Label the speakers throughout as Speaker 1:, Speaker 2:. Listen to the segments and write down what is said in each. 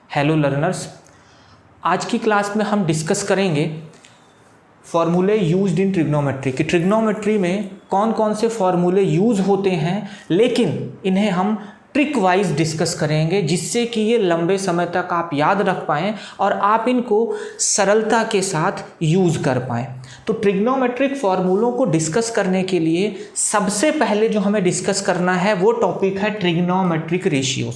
Speaker 1: Hello learners, आज की class में हम डिस्कस करेंगे फॉर्मूले यूज्ड इन ट्रिग्नोमेट्री कि ट्रिग्नोमेट्री में कौन कौन से फॉर्मूले यूज़ होते हैं, लेकिन इन्हें हम ट्रिक वाइज डिस्कस करेंगे जिससे कि ये लंबे समय तक आप याद रख पाएँ और आप इनको सरलता के साथ यूज़ कर पाएँ। तो ट्रिग्नोमेट्रिक फॉर्मूलों को डिस्कस करने के लिए सबसे पहले जो हमें डिस्कस करना है वो टॉपिक है ट्रिग्नोमेट्रिक रेशियोज़।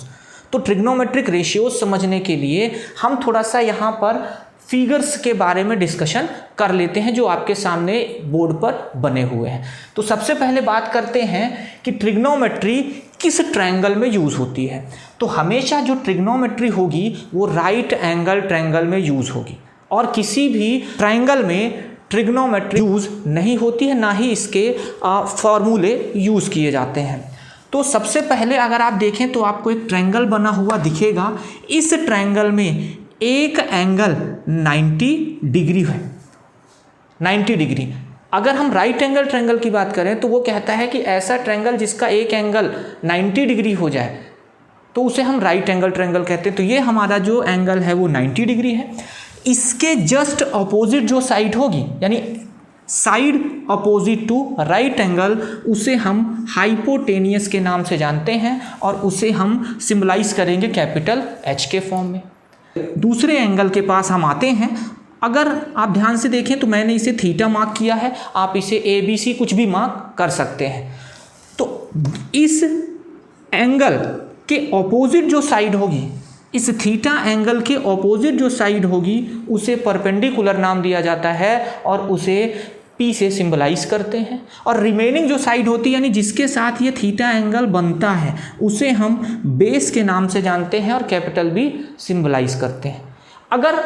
Speaker 1: तो ट्रिग्नोमेट्रिक रेशियोज समझने के लिए हम थोड़ा सा यहाँ पर फिगर्स के बारे में डिस्कशन कर लेते हैं जो आपके सामने बोर्ड पर बने हुए हैं। तो सबसे पहले बात करते हैं कि ट्रिग्नोमेट्री किस ट्रायंगल में यूज़ होती है। तो हमेशा जो ट्रिग्नोमेट्री होगी वो राइट एंगल ट्रायंगल में यूज़ होगी और किसी भी ट्रायंगल में ट्रिग्नोमेट्री यूज़ नहीं होती है, ना ही इसके फॉर्मूले यूज़ किए जाते हैं। तो सबसे पहले अगर आप देखें तो आपको एक ट्रायंगल बना हुआ दिखेगा। इस ट्रायंगल में एक एंगल 90 डिग्री है, 90 डिग्री। अगर हम राइट एंगल ट्रायंगल की बात करें तो वो कहता है कि ऐसा ट्रायंगल जिसका एक एंगल 90 डिग्री हो जाए तो उसे हम राइट एंगल ट्रायंगल कहते हैं। तो ये हमारा जो एंगल है वो 90 डिग्री है। इसके जस्ट अपोजिट जो साइड होगी, यानी side opposite to right angle, उसे हम हाइपोटेनियस के नाम से जानते हैं और उसे हम सिंबलाइज करेंगे कैपिटल H के फॉर्म में। दूसरे एंगल के पास हम आते हैं। अगर आप ध्यान से देखें तो मैंने इसे थीटा मार्क किया है, आप इसे ABC कुछ भी मार्क कर सकते हैं। तो इस एंगल के ऑपोजिट जो साइड होगी, इस थीटा एंगल के ऑपोजिट जो साइड होगी उसे परपेंडिकुलर नाम दिया जाता है और उसे P से सिंबलाइज करते हैं। और रिमेनिंग जो साइड होती है, यानी जिसके साथ ये थीटा एंगल बनता है, उसे हम बेस के नाम से जानते हैं और कैपिटल B सिंबलाइज करते हैं। अगर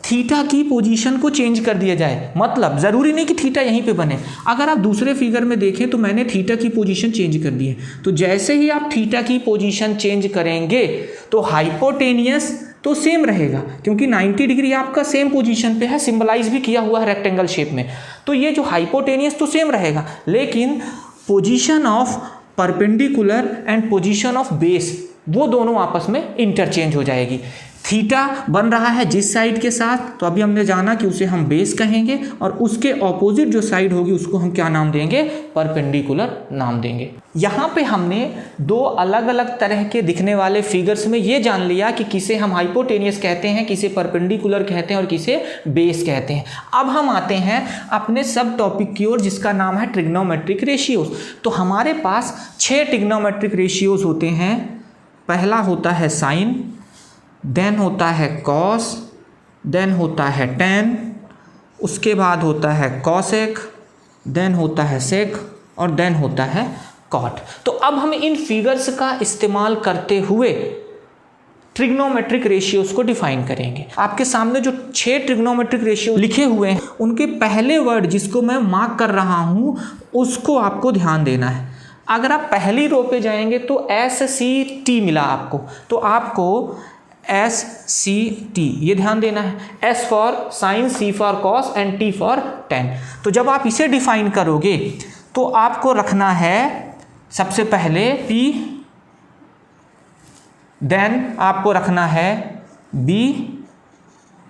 Speaker 1: थीटा की पोजीशन को चेंज कर दिया जाए, मतलब ज़रूरी नहीं कि थीटा यहीं पे बने। अगर आप दूसरे फिगर में देखें तो मैंने थीटा की पोजीशन चेंज कर दी है। तो जैसे ही आप थीटा की पोजीशन चेंज करेंगे तो हाइपोटेनियस तो सेम रहेगा, क्योंकि 90 डिग्री आपका सेम पोजीशन पे है, सिंबलाइज भी किया हुआ है रेक्टेंगल शेप में। तो ये जो हाइपोटेनियस तो सेम रहेगा, लेकिन position of perpendicular and position of base वो दोनों आपस में इंटरचेंज हो जाएगी। थीटा बन रहा है जिस साइड के साथ, तो अभी हमने जाना कि उसे हम बेस कहेंगे और उसके ऑपोजिट जो साइड होगी उसको हम क्या नाम देंगे, परपेंडिकुलर नाम देंगे। यहाँ पे हमने दो अलग अलग तरह के दिखने वाले फिगर्स में ये जान लिया कि किसे हम हाइपोटेनियस कहते हैं, किसे परपेंडिकुलर कहते हैं और किसे बेस कहते हैं। अब हम आते हैं अपने सब टॉपिक की ओर जिसका नाम है ट्रिग्नोमेट्रिक रेशियोज। तो हमारे पास 6 ट्रिग्नोमेट्रिक रेशियोज होते हैं। पहला होता है साइन, देन होता है कॉस, देन होता है टेन, उसके बाद होता है कॉसेक, देन होता है सेक और देन होता है कॉट। तो अब हम इन फिगर्स का इस्तेमाल करते हुए ट्रिग्नोमेट्रिक रेशियोज को डिफाइन करेंगे। आपके सामने जो 6 ट्रिग्नोमेट्रिक रेशियो लिखे हुए हैं उनके पहले वर्ड जिसको मैं मार्क कर रहा हूँ उसको आपको ध्यान देना है। अगर आप पहली रो पे जाएंगे तो SCT मिला आपको, तो आपको SCT ये ध्यान देना है। S for sine, C for cos and T for tan. तो जब आप इसे डिफाइन करोगे तो आपको रखना है सबसे पहले P, देन आपको रखना है B,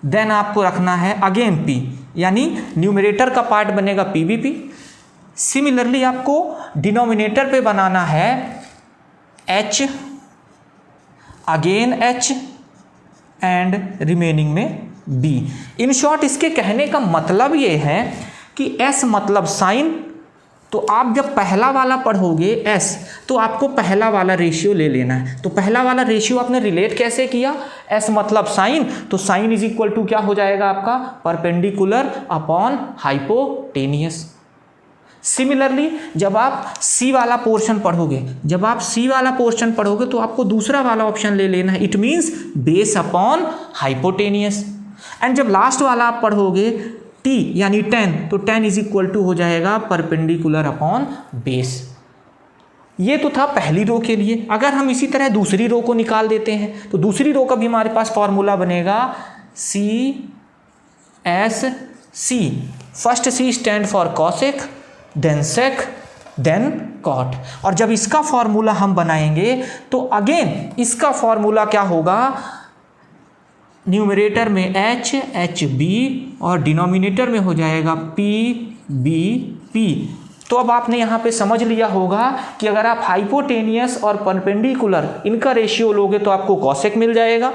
Speaker 1: देन आपको रखना है अगेन P, यानी न्यूमरेटर का पार्ट बनेगा PBP। सिमिलरली आपको डिनोमिनेटर पे बनाना है H, again H and remaining में B। इन शॉर्ट इसके कहने का मतलब ये है कि S मतलब साइन, तो आप जब पहला वाला पढ़ोगे S तो आपको पहला वाला रेशियो ले लेना है। तो पहला वाला रेशियो आपने रिलेट कैसे किया, S मतलब साइन, तो साइन इज इक्वल टू क्या हो जाएगा आपका, परपेंडिकुलर अपॉन हाइपोटेनियस। सिमिलरली जब आप C वाला पोर्शन पढ़ोगे, तो आपको दूसरा वाला ऑप्शन ले लेना है, it means base upon hypotenuse. And जब लास्ट वाला आप पढ़ोगे T यानी 10, तो 10 इज इक्वल टू हो जाएगा परपेंडिकुलर अपॉन बेस। ये तो था पहली रो के लिए। अगर हम इसी तरह दूसरी रो को निकाल देते हैं तो दूसरी रो का भी हमारे पास फॉर्मूला बनेगा CSC। First C stand for cosec, then sec, then cot. और जब इसका फॉर्मूला हम बनाएंगे तो अगेन इसका फॉर्मूला क्या होगा, न्यूमरेटर में एच एच बी और डिनोमिनेटर में हो जाएगा पी बी पी। तो अब आपने यहाँ पे समझ लिया होगा कि अगर आप हाइपोटेनियस और परपेंडिकुलर इनका रेशियो लोगे तो आपको कॉसेक मिल जाएगा,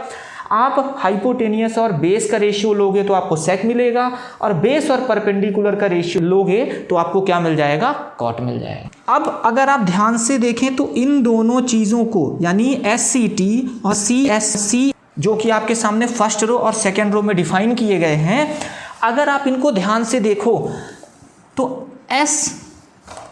Speaker 1: आप हाइपोटेनियस और बेस का रेशियो लोगे तो आपको सेक मिलेगा, और बेस और परपेंडिकुलर का रेशियो लोगे तो आपको क्या मिल जाएगा, कॉट मिल जाएगा। अब अगर आप ध्यान से देखें तो इन दोनों चीज़ों को यानी SCT और CSC जो कि आपके सामने फर्स्ट रो और सेकेंड रो में डिफाइन किए गए हैं, अगर आप इनको ध्यान से देखो तो S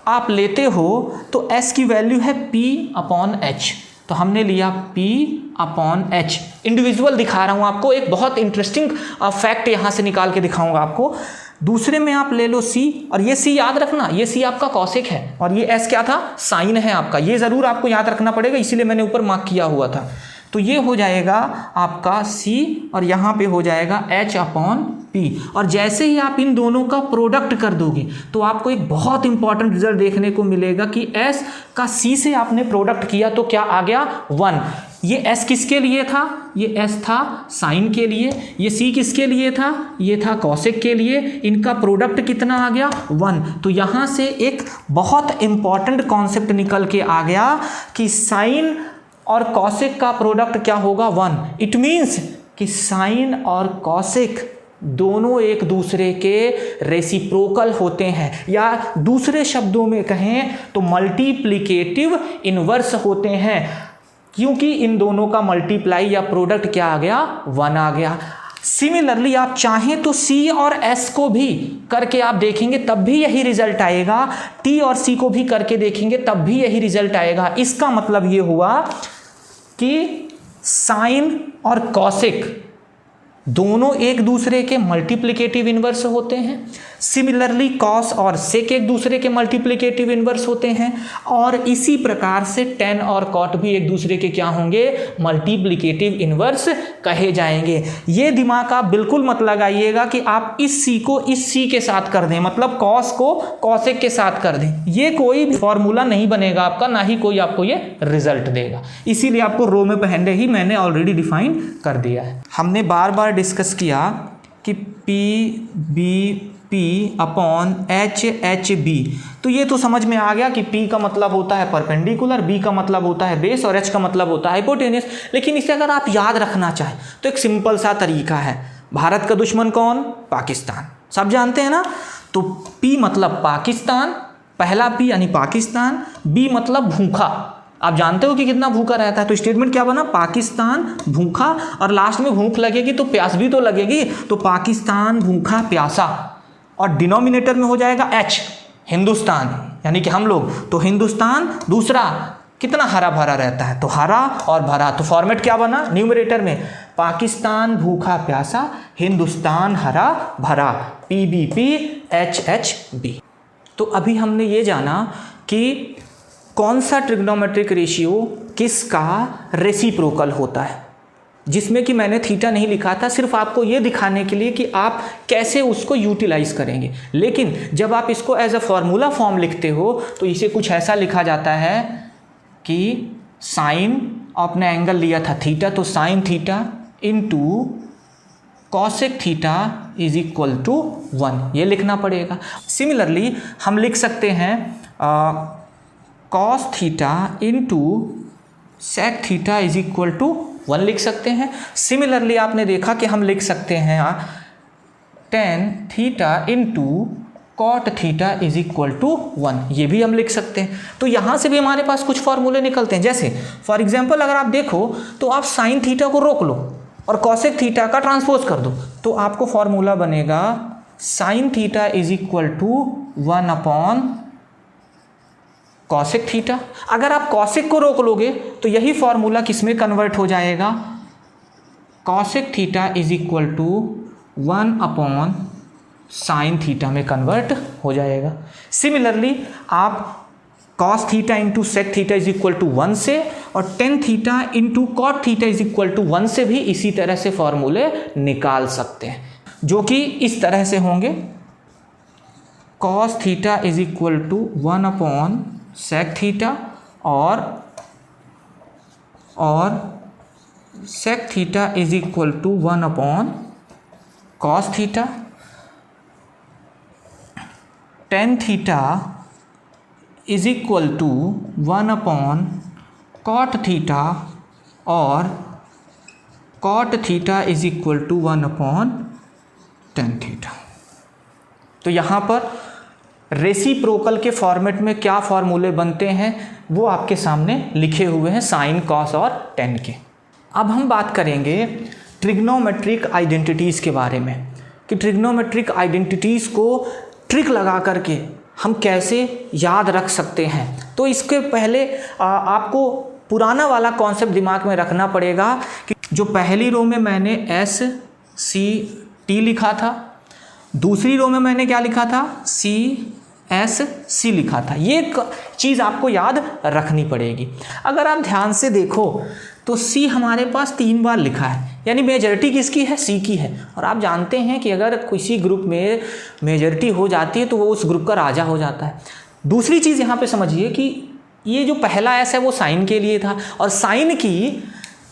Speaker 1: आप लेते हो तो S की वैल्यू है P/H, तो हमने लिया P/H। इंडिविजुअल दिखा रहा हूँ आपको, एक बहुत इंटरेस्टिंग फैक्ट यहाँ से निकाल के दिखाऊंगा आपको। दूसरे में आप ले लो C, और ये C याद रखना, ये C आपका कॉसेक है और ये S क्या था, साइन है आपका, ये ज़रूर आपको याद रखना पड़ेगा, इसीलिए मैंने ऊपर मार्क किया हुआ था। तो ये हो जाएगा आपका C और यहाँ पे हो जाएगा H/P। और जैसे ही आप इन दोनों का प्रोडक्ट कर दोगे तो आपको एक बहुत इंपॉर्टेंट रिजल्ट देखने को मिलेगा कि S का C से आपने प्रोडक्ट किया तो क्या आ गया, 1। ये S किसके लिए था, ये S था साइन के लिए, ये C किसके लिए था, ये था कॉसेक के लिए, इनका प्रोडक्ट कितना आ गया, 1। तो यहाँ से एक बहुत इंपॉर्टेंट कॉन्सेप्ट निकल के आ गया कि साइन और कॉसेक का प्रोडक्ट क्या होगा, 1। इट मीन्स कि साइन और कॉसेक दोनों एक दूसरे के रेसिप्रोकल होते हैं, या दूसरे शब्दों में कहें तो मल्टीप्लिकेटिव इनवर्स होते हैं, क्योंकि इन दोनों का मल्टीप्लाई या प्रोडक्ट क्या आ गया, 1 आ गया। सिमिलरली आप चाहें तो C और S को भी करके आप देखेंगे तब भी यही रिजल्ट आएगा, T और C को भी करके देखेंगे तब भी यही रिजल्ट आएगा। इसका मतलब ये हुआ कि साइन और कॉसेक दोनों एक दूसरे के मल्टीप्लिकेटिव इनवर्स होते हैं, सिमिलरली कॉस और सेक एक दूसरे के मल्टीप्लिकेटिव इनवर्स होते हैं, और इसी प्रकार से टेन और कॉट भी एक दूसरे के क्या होंगे, मल्टीप्लिकेटिव इनवर्स कहे जाएंगे। ये दिमाग आप बिल्कुल मत लगाइएगा कि आप इस सी को इस सी के साथ कर दें, मतलब कॉस को कॉसेक के साथ कर दें, ये कोई भी फॉर्मूला नहीं बनेगा आपका, ना ही कोई आपको ये रिजल्ट देगा। इसीलिए आपको रो में पहले ही मैंने ऑलरेडी डिफाइन कर दिया है। हमने बार बार डिस्कस किया कि P/H/B, तो ये तो समझ में आ गया कि P का मतलब होता है परपेंडिकुलर, B का मतलब होता है बेस और H का मतलब होता है हाइपोटेनियस। लेकिन इसे अगर आप याद रखना चाहें तो एक सिंपल सा तरीका है। भारत का दुश्मन कौन, पाकिस्तान, सब जानते हैं ना। तो P मतलब पाकिस्तान, पहला P यानी पाकिस्तान, B मतलब भूखा, आप जानते हो कि कितना भूखा रहता है, तो स्टेटमेंट क्या बना, पाकिस्तान भूखा, और लास्ट में भूख लगेगी तो प्यास भी तो लगेगी, तो पाकिस्तान भूखा प्यासा, और डिनोमिनेटर में हो जाएगा H, हिंदुस्तान यानी कि हम लोग, तो हिंदुस्तान दूसरा कितना हरा भरा रहता है, तो हरा और भरा, तो फॉर्मेट क्या बना, न्यूमरेटर में पाकिस्तान भूखा प्यासा, हिंदुस्तान हरा भरा, PBPHHB। तो अभी हमने ये जाना कि कौन सा ट्रिग्नोमेट्रिक रेशियो किसका रेसिप्रोकल होता है, जिसमें कि मैंने थीटा नहीं लिखा था, सिर्फ आपको ये दिखाने के लिए कि आप कैसे उसको यूटिलाइज करेंगे। लेकिन जब आप इसको एज अ फॉर्मूला फॉर्म लिखते हो तो इसे कुछ ऐसा लिखा जाता है कि साइन, आपने एंगल लिया था थीटा, तो sine theta into cosec theta is equal to 1, ये लिखना पड़ेगा। सिमिलरली हम लिख सकते हैं cos theta into sec theta is equal to 1 लिख सकते हैं। सिमिलरली आपने देखा कि हम लिख सकते हैं tan theta into cot theta is equal to 1, ये भी हम लिख सकते हैं। तो यहाँ से भी हमारे पास कुछ फॉर्मूले निकलते हैं, जैसे फॉर एग्जांपल अगर आप देखो तो आप साइन थीटा को रोक लो और कॉसेक थीटा का ट्रांसपोज कर दो, तो आपको फॉर्मूला बनेगा sine theta is equal to 1 upon cosec theta. अगर आप कॉसेक को रोक लोगे तो यही फॉर्मूला किस में कन्वर्ट हो जाएगा, cosec theta is equal to 1 upon sine theta में कन्वर्ट हो जाएगा। सिमिलरली आप cos theta into sec theta is equal to 1 से, और tan theta into cot theta is equal to 1 से भी इसी तरह से फॉर्मूले निकाल सकते हैं, जो कि इस तरह से होंगे, cos theta is equal to 1 upon sec theta और sec theta is equal to 1 upon cos theta, tan theta is equal to 1 upon cot theta, और cot theta is equal to 1 upon tan theta. तो यहाँ पर reciprocal के format में क्या फॉर्मूले बनते हैं वो आपके सामने लिखे हुए हैं, साइन, कॉस और टेन के। अब हम बात करेंगे ट्रिग्नोमेट्रिक आइडेंटिटीज़ के बारे में कि ट्रिग्नोमेट्रिक आइडेंटिटीज़ को ट्रिक लगा करके हम कैसे याद रख सकते हैं। तो इसके पहले आपको पुराना वाला कॉन्सेप्ट दिमाग में रखना पड़ेगा कि जो पहली रो में मैंने एस सी टी लिखा था, दूसरी रो में मैंने क्या लिखा था, सी एस सी लिखा था। ये चीज़ आपको याद रखनी पड़ेगी। अगर आप ध्यान से देखो तो सी हमारे पास 3 बार लिखा है, यानी मेजॉरिटी किसकी है, सी की है। और आप जानते हैं कि अगर किसी ग्रुप में मेजॉरिटी हो जाती है तो वो उस ग्रुप का राजा हो जाता है। दूसरी चीज़ यहाँ पे समझिए कि ये जो पहला एस है वो साइन के लिए था, और साइन की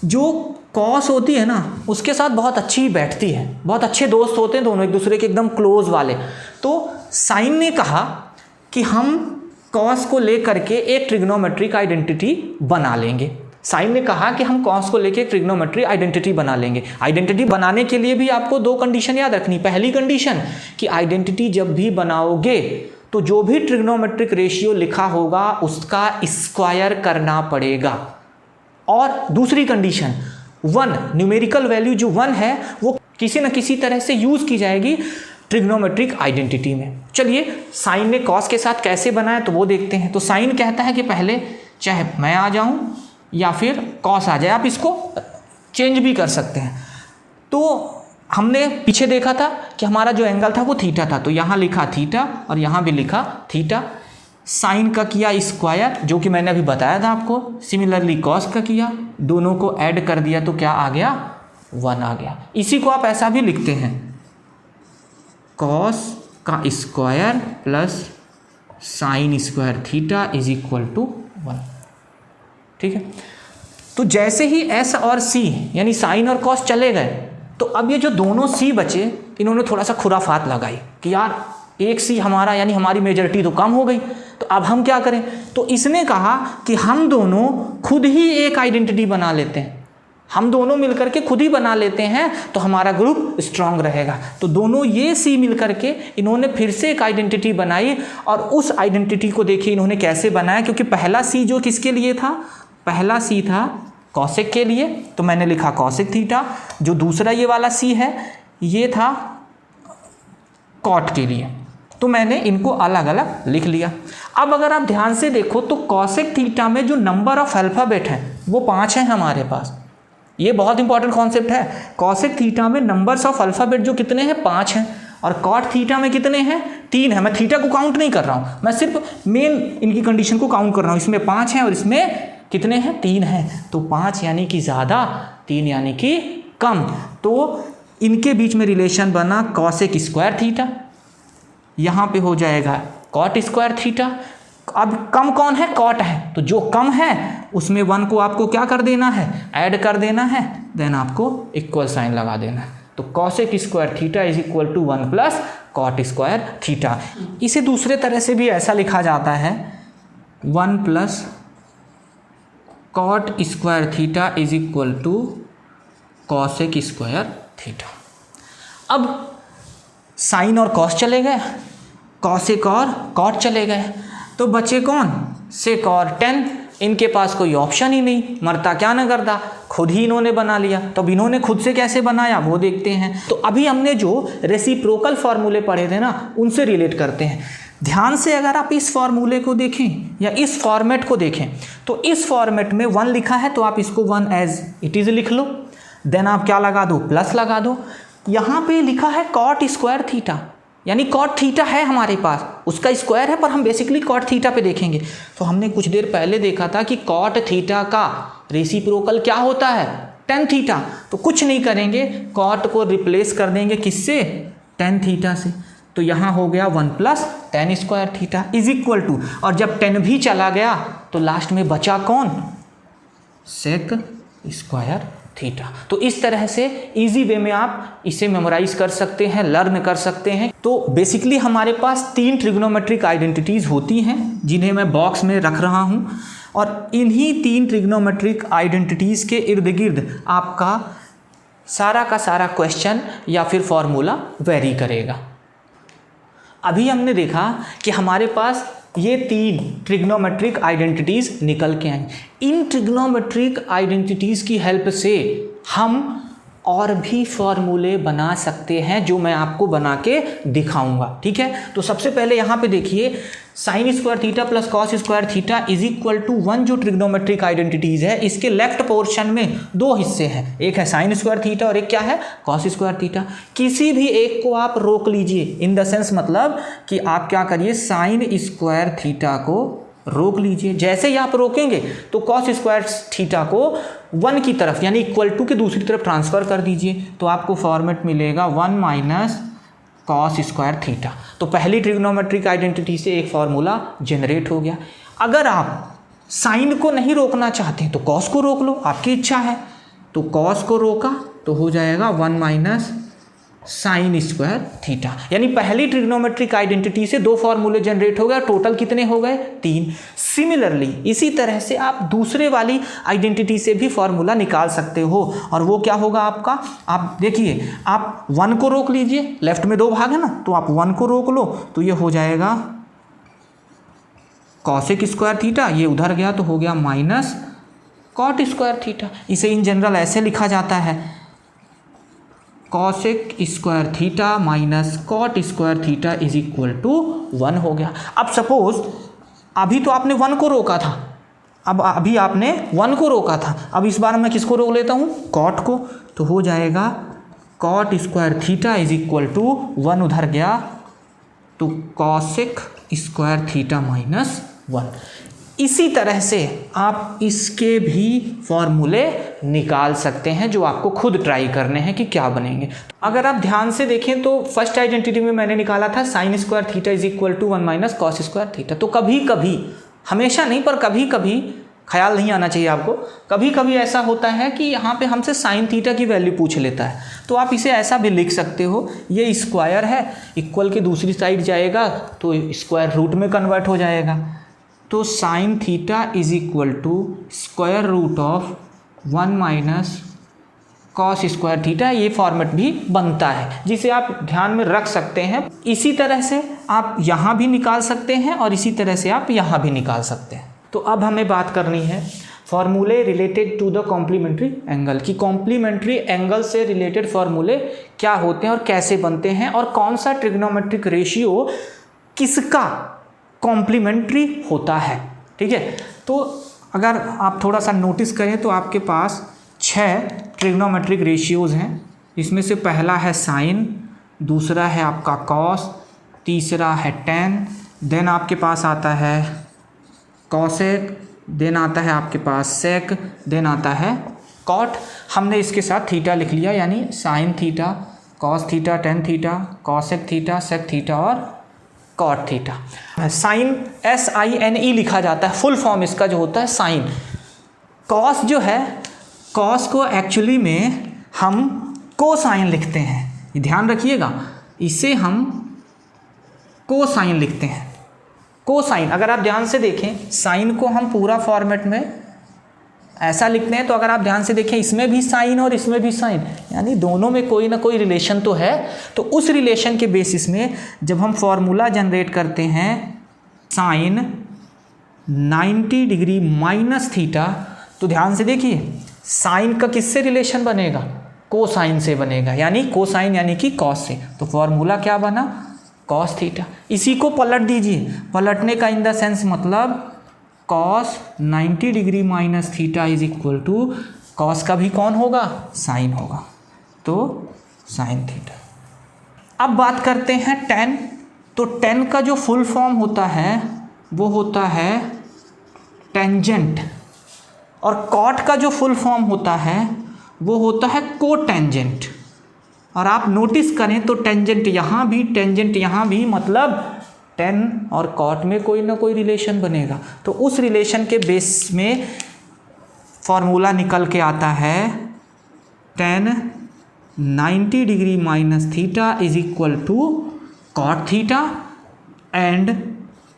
Speaker 1: जो कॉस होती है ना उसके साथ बहुत अच्छी बैठती है, बहुत अच्छे दोस्त होते हैं दोनों, एक दूसरे के एकदम क्लोज वाले। तो साइन ने कहा कि हम कॉस को लेकर के एक ट्रिग्नोमेट्रिक आइडेंटिटी बना लेंगे। साइन ने कहा कि हम कॉस को लेकर एक ट्रिग्नोमेट्रिक आइडेंटिटी बना लेंगे। आइडेंटिटी बनाने के लिए भी आपको 2 कंडीशन याद रखनी। पहली कंडीशन कि आइडेंटिटी जब भी बनाओगे तो जो भी ट्रिग्नोमेट्रिक रेशियो लिखा होगा उसका स्क्वायर करना पड़ेगा। और दूसरी कंडीशन 1, न्यूमेरिकल वैल्यू जो 1 है वो किसी न किसी तरह से यूज़ की जाएगी ट्रिग्नोमेट्रिक आइडेंटिटी में। चलिए साइन ने कॉस के साथ कैसे बनाया तो वो देखते हैं। तो साइन कहता है कि पहले चाहे मैं आ जाऊं या फिर कॉस आ जाए, आप इसको चेंज भी कर सकते हैं। तो हमने पीछे देखा था कि हमारा जो एंगल था वो थीटा था, तो यहाँ लिखा थीटा और यहाँ भी लिखा थीटा। साइन का किया स्क्वायर जो कि मैंने अभी बताया था आपको, सिमिलरली कॉस का किया, दोनों को ऐड कर दिया तो क्या आ गया, 1 आ गया। इसी को आप ऐसा भी लिखते हैं, कॉस का square plus sine square theta is equal to 1। ठीक है। तो जैसे ही एस और सी यानी साइन और कॉस चले गए तो अब ये जो दोनों सी बचे इन्होंने थोड़ा सा खुराफात लगाई कि यार एक सी हमारा यानी हमारी मेजॉरिटी तो कम हो गई, तो अब हम क्या करें। तो इसने कहा कि हम दोनों खुद ही एक आइडेंटिटी बना लेते हैं, हम दोनों मिलकर के खुद ही बना लेते हैं तो हमारा ग्रुप स्ट्रांग रहेगा। तो दोनों ये सी मिलकर के इन्होंने फिर से एक आइडेंटिटी बनाई, और उस आइडेंटिटी को देखिए इन्होंने कैसे बनाया, क्योंकि पहला सी जो किसके लिए था, पहला सी था कॉसेक के लिए, तो मैंने लिखा कॉसेक थीटा। जो दूसरा ये वाला सी है ये था कॉट के लिए, तो मैंने इनको अलग अलग लिख लिया। अब अगर आप ध्यान से देखो तो कॉसेक थीटा में जो नंबर ऑफ अल्फ़ाबेट हैं वो 5 हैं हमारे पास। ये बहुत इंपॉर्टेंट कॉन्सेप्ट है। कॉसेक थीटा में नंबर्स ऑफ अल्फ़ाबेट जो कितने हैं, 5 हैं, और कॉट थीटा में कितने हैं, 3 हैं। मैं थीटा को काउंट नहीं कर रहा हूँ, मैं सिर्फ मेन इनकी कंडीशन को काउंट कर रहा हूँ। इसमें 5 हैं और इसमें कितने हैं, 3 हैं। तो 5 यानी कि ज़्यादा, 3 यानी कि कम। तो इनके बीच में रिलेशन बना कॉसेक स्क्वायर थीटा, यहाँ पे हो जाएगा कॉट स्क्वायर थीटा। अब कम कौन है, कॉट है, तो जो कम है उसमें 1 को आपको क्या कर देना है, ऐड कर देना है, देन आपको इक्वल साइन लगा देना है। तो cosec square theta is equal to 1 plus cot square theta. इसे दूसरे तरह से भी ऐसा लिखा जाता है, 1 plus cot square theta is equal to cosec square theta. अब साइन और कॉस चले गए, कॉसेक और कॉट चले गए, तो बचे कौन, सेक और टेन। इनके पास कोई ऑप्शन ही नहीं, मरता क्या न करता, खुद ही इन्होंने बना लिया। तो अब इन्होंने खुद से कैसे बनाया वो देखते हैं। तो अभी हमने जो रेसिप्रोकल फार्मूले पढ़े थे ना उनसे रिलेट करते हैं। ध्यान से अगर आप इस फार्मूले को देखें या इस फॉर्मेट को देखें तो इस फॉर्मेट में 1 लिखा है तो आप इसको 1 एज इट इज़ लिख लो, देन आप क्या लगा दो, प्लस लगा दो। यहाँ पे लिखा है कॉट स्क्वायर थीटा, यानी कॉट थीटा है हमारे पास, उसका स्क्वायर है, पर हम बेसिकली कॉट थीटा पे देखेंगे। तो हमने कुछ देर पहले देखा था कि कॉट थीटा का रेसिप्रोकल क्या होता है, टेन थीटा। तो कुछ नहीं करेंगे, कॉट को रिप्लेस कर देंगे किससे, टेन थीटा से। तो यहाँ हो गया 1 plus tan square theta is equal to, और जब 10 भी चला गया तो लास्ट में बचा कौन, सेक स्क्वायर थीटा। तो इस तरह से इजी वे में आप इसे मेमोराइज कर सकते हैं, लर्न कर सकते हैं। तो बेसिकली हमारे पास 3 ट्रिग्नोमेट्रिक आइडेंटिटीज होती हैं जिन्हें मैं बॉक्स में रख रहा हूं, और इन्हीं 3 ट्रिग्नोमेट्रिक आइडेंटिटीज के इर्द गिर्द आपका सारा का सारा क्वेश्चन या फिर फॉर्मूला वेरी करेगा। अभी हमने देखा कि हमारे पास ये 3 ट्रिग्नोमेट्रिक आइडेंटिटीज निकल के आई। इन ट्रिग्नोमेट्रिक आइडेंटिटीज की हेल्प से हम और भी फॉर्मूले बना सकते हैं, जो मैं आपको बना के दिखाऊंगा। ठीक है, तो सबसे पहले यहाँ पे देखिए, sine square theta plus cos square theta is equal to 1 जो ट्रिग्नोमेट्रिक आइडेंटिटीज है, इसके लेफ्ट पोर्शन में 2 हिस्से हैं, एक है साइन स्क्वायर थीटा और एक क्या है, कॉस स्क्वायर थीटा। किसी भी एक को आप रोक लीजिए, इन द सेंस मतलब कि आप क्या करिए, साइन स्क्वायर थीटा को रोक लीजिए। जैसे ही आप रोकेंगे तो कॉस स्क्वायर थीटा को 1 की तरफ यानी इक्वल टू के दूसरी तरफ ट्रांसफर कर दीजिए, तो आपको फॉर्मेट मिलेगा 1 माइनस कॉस स्क्वायर थीटा। तो पहली ट्रिग्नोमेट्रिक आइडेंटिटी से एक फॉर्मूला जनरेट हो गया। अगर आप साइन को नहीं रोकना चाहते तो कॉस को रोक लो, आपकी इच्छा है। तो कॉस को रोका तो हो जाएगा 1 माइनस साइन स्क्वायर थीटा, यानी पहली ट्रिग्नोमेट्रिक आइडेंटिटी से 2 फॉर्मूले जनरेट हो गए। टोटल कितने हो गए, 3। सिमिलरली इसी तरह से आप दूसरे वाली आइडेंटिटी से भी फॉर्मूला निकाल सकते हो, और वो क्या होगा आपका, आप देखिए, आप 1 को रोक लीजिए, लेफ्ट में 2 भाग है ना, तो आप 1 को रोक लो तो ये हो जाएगा कॉसेक स्क्वायर थीटा, ये उधर गया तो हो गया माइनस कॉट स्क्वायर थीटा। इसे इन जनरल ऐसे लिखा जाता है, cosec square theta minus cot square theta is equal to 1 हो गया। अब सपोज अभी तो आपने 1 को रोका था, अब अभी आपने 1 को रोका था, अब इस बार मैं किसको रोक लेता हूँ, कॉट को, तो हो जाएगा cot square theta is equal to 1 उधर गया तो कॉसेक स्क्वायर थीटा माइनस 1। इसी तरह से आप इसके भी फॉर्मूले निकाल सकते हैं, जो आपको खुद ट्राई करने हैं कि क्या बनेंगे। अगर आप ध्यान से देखें तो फर्स्ट आइडेंटिटी में मैंने निकाला था sine square theta is equal to 1 minus cos square theta. तो कभी कभी, हमेशा नहीं पर कभी कभी, ख्याल नहीं आना चाहिए आपको, कभी कभी ऐसा होता है कि यहाँ पे हमसे साइन थीटा की वैल्यू पूछ लेता है, तो आप इसे ऐसा भी लिख सकते हो, ये स्क्वायर है, इक्वल के दूसरी साइड जाएगा तो स्क्वायर रूट में कन्वर्ट हो जाएगा। तो sine theta is equal to square root of 1 minus cos square theta, ये फॉर्मेट भी बनता है, जिसे आप ध्यान में रख सकते हैं। इसी तरह से आप यहाँ भी निकाल सकते हैं और इसी तरह से आप यहाँ भी निकाल सकते हैं। तो अब हमें बात करनी है फॉर्मूले related to the complementary angle, की कॉम्प्लीमेंट्री एंगल से रिलेटेड फॉर्मूले क्या होते हैं और कैसे बनते हैं, और कौन सा ट्रिग्नोमेट्रिक रेशियो किसका कॉम्प्लीमेंट्री होता है। ठीक है, तो अगर आप थोड़ा सा नोटिस करें तो आपके पास 6 ट्रिग्नोमेट्रिक रेशियोज़ हैं। इसमें से पहला है साइन, दूसरा है आपका कॉस, तीसरा है टेन, देन आपके पास आता है कॉसेक, देन आता है आपके पास सेक, देन आता है कॉट। हमने इसके साथ थीटा लिख लिया, यानी sine theta, cos theta, tan theta, cosec theta, sec theta और कॉट थीटा। साइन SINE लिखा जाता है, फुल फॉर्म इसका जो होता है साइन। कॉस जो है, कॉस को एक्चुअली में हम कोसाइन लिखते हैं, ध्यान रखिएगा, इसे हम कोसाइन लिखते हैं। कोसाइन, अगर आप ध्यान से देखें, साइन को हम पूरा फॉर्मेट में ऐसा लिखते हैं, तो अगर आप ध्यान से देखें इसमें भी साइन और इसमें भी साइन, यानी दोनों में कोई ना कोई रिलेशन तो है। तो उस रिलेशन के बेसिस में जब हम फॉर्मूला जनरेट करते हैं साइन 90 डिग्री माइनस थीटा, तो ध्यान से देखिए साइन का किससे रिलेशन बनेगा, कोसाइन से बनेगा, यानी कोसाइन यानी कि कॉस से। तो फॉर्मूला क्या बना, कॉस थीटा। इसी को पलट दीजिए, पलटने का इन द सेंस मतलब cos 90 degree minus theta is equal to cos का भी कौन होगा, साइन होगा, तो साइन थीटा। अब बात करते हैं टेन। तो टेन का जो फुल फॉर्म होता है वो होता है टेंजेंट, और कॉट का जो फुल फॉर्म होता है वो होता है कोटेंजेंट। और आप नोटिस करें तो टेंजेंट यहाँ भी, टेंजेंट यहाँ भी, मतलब टेन और कॉट में कोई ना कोई रिलेशन बनेगा। तो उस रिलेशन के बेस में फॉर्मूला निकल के आता है tan 90 degree minus theta is equal to cot theta, and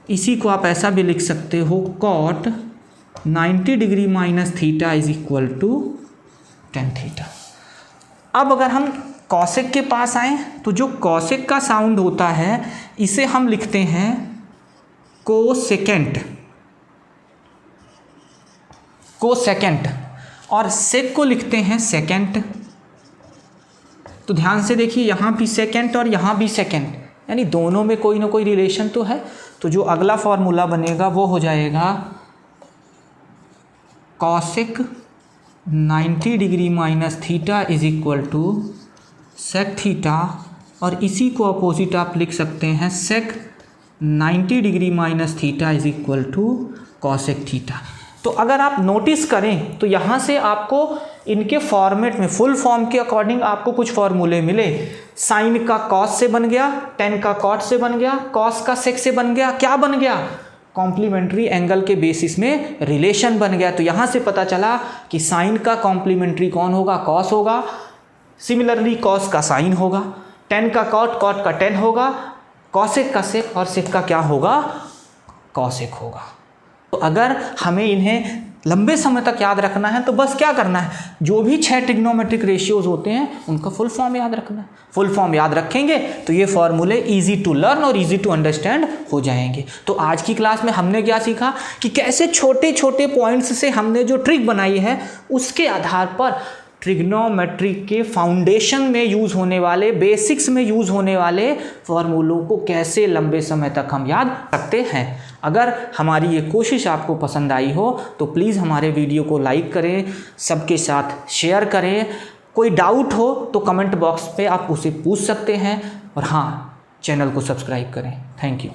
Speaker 1: इसी को आप ऐसा भी लिख सकते हो cot 90 degree minus theta is equal to tan theta. अब अगर हम कॉसेक के पास आए तो जो कॉसेक का साउंड होता है इसे हम लिखते हैं कोसेकेंट, और सेक को लिखते हैं सेकेंट। तो ध्यान से देखिए, यहाँ भी सेकेंट और यहाँ भी सेकेंट, यानी दोनों में कोई ना कोई रिलेशन तो है। तो जो अगला फॉर्मूला बनेगा वो हो जाएगा cosec 90 degree minus theta is equal to sec theta, और इसी को अपोजिट आप लिख सकते हैं sec 90 degree minus theta is equal to cosec theta. तो अगर आप नोटिस करें तो यहाँ से आपको इनके फॉर्मेट में फुल फॉर्म के अकॉर्डिंग आपको कुछ फॉर्मूले मिले। साइन का कॉस से बन गया, टेन का कॉट से बन गया, कॉस का सेक से बन गया, क्या बन गया, कॉम्प्लीमेंट्री एंगल के बेसिस में रिलेशन बन गया। तो यहाँ से पता चला कि साइन का कॉम्प्लीमेंट्री कौन होगा, कॉस होगा, सिमिलरली कॉस का साइन होगा, टेन का कॉट, कॉट का टेन होगा, कॉसेक का सेक, और सेक का क्या होगा, कॉसेक होगा। तो अगर हमें इन्हें लंबे समय तक याद रखना है तो बस क्या करना है, जो भी 6 ट्रिग्नोमेट्रिक रेशियोज होते हैं उनका फुल फॉर्म याद रखना है। फुल फॉर्म याद रखेंगे तो ये फॉर्मूले इजी टू लर्न और इजी टू अंडरस्टैंड हो जाएंगे। तो आज की क्लास में हमने क्या सीखा कि कैसे छोटे छोटे पॉइंट्स से हमने जो ट्रिक बनाई है उसके आधार पर ट्रिग्नोमेट्री के फाउंडेशन में यूज़ होने वाले, बेसिक्स में यूज़ होने वाले फॉर्मूलों को कैसे लंबे समय तक हम याद रखते हैं। अगर हमारी ये कोशिश आपको पसंद आई हो तो प्लीज़ हमारे वीडियो को लाइक करें, सबके साथ शेयर करें। कोई डाउट हो तो कमेंट बॉक्स पे आप उसे पूछ सकते हैं, और हाँ, चैनल को सब्सक्राइब करें। Thank you.